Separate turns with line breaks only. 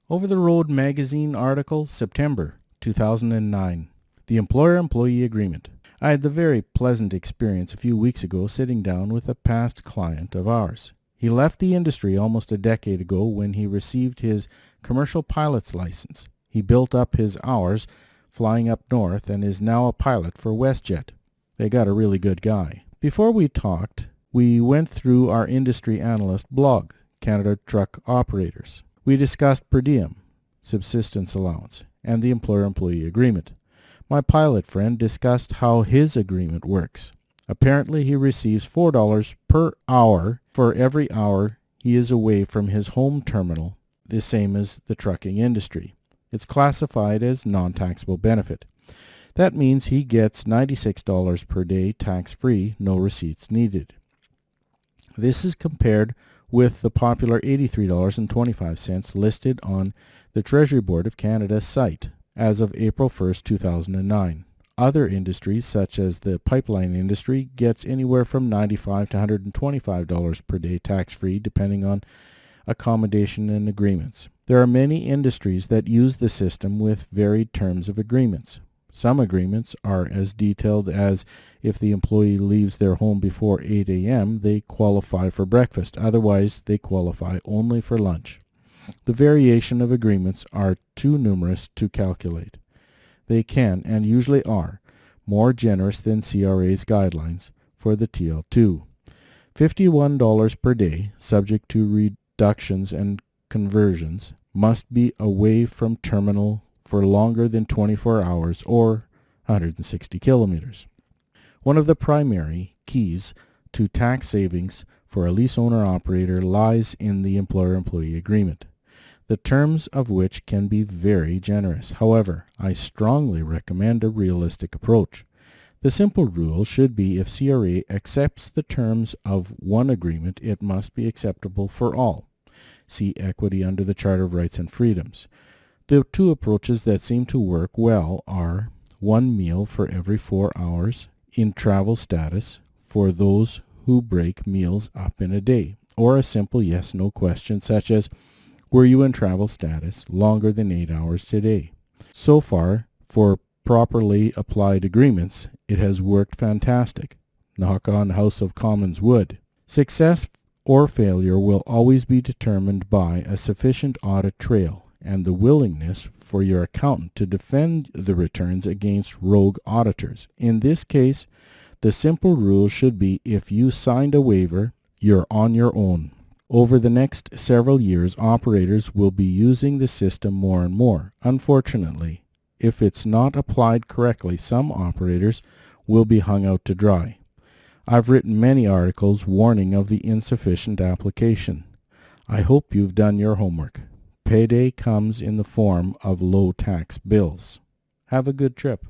Over the Road magazine article, September 2009. The Employer-Employee Agreement. I had the very pleasant experience a few weeks ago sitting down with a past client of ours. He left the industry almost a decade ago when he received his commercial pilot's license. He built up his hours flying up north and is now a pilot for WestJet. They got a really good guy. Before we talked, we went through our industry analyst blog, Canada Truck Operators. We discussed per diem, subsistence allowance, and the employer-employee agreement. My pilot friend discussed how his agreement works. Apparently he receives $4 per hour for every hour he is away from his home terminal, the same as the trucking industry. It's classified as non-taxable benefit. That means he gets $96 per day tax-free, no receipts needed. This is compared with the popular $83.25 listed on the Treasury Board of Canada site as of April 1st, 2009. Other industries, such as the pipeline industry, gets anywhere from $95 to $125 per day tax-free, depending on accommodation and agreements. There are many industries that use the system with varied terms of agreements. Some agreements are as detailed as if the employee leaves their home before 8 a.m., they qualify for breakfast. Otherwise, they qualify only for lunch. The variation of agreements are too numerous to calculate. They can, and usually are, more generous than CRA's guidelines for the TL2. $51 per day, subject to reductions and conversions, must be away from terminal for longer than 24 hours or 160 kilometers. One of the primary keys to tax savings for a lease owner-operator lies in the employer-employee agreement, the terms of which can be very generous. However, I strongly recommend a realistic approach. The simple rule should be if CRA accepts the terms of one agreement, it must be acceptable for all. See Equity under the Charter of Rights and Freedoms. The two approaches that seem to work well are one meal for every 4 hours in travel status for those who break meals up in a day, or a simple yes-no question such as, were you in travel status longer than 8 hours today? So far, for properly applied agreements, it has worked fantastic. Knock on House of Commons wood. Success or failure will always be determined by a sufficient audit trail and the willingness for your accountant to defend the returns against rogue auditors. In this case, the simple rule should be if you signed a waiver, you're on your own. Over the next several years, operators will be using the system more and more. Unfortunately, if it's not applied correctly, some operators will be hung out to dry. I've written many articles warning of the insufficient application. I hope you've done your homework. Payday comes in the form of low tax bills. Have a good trip.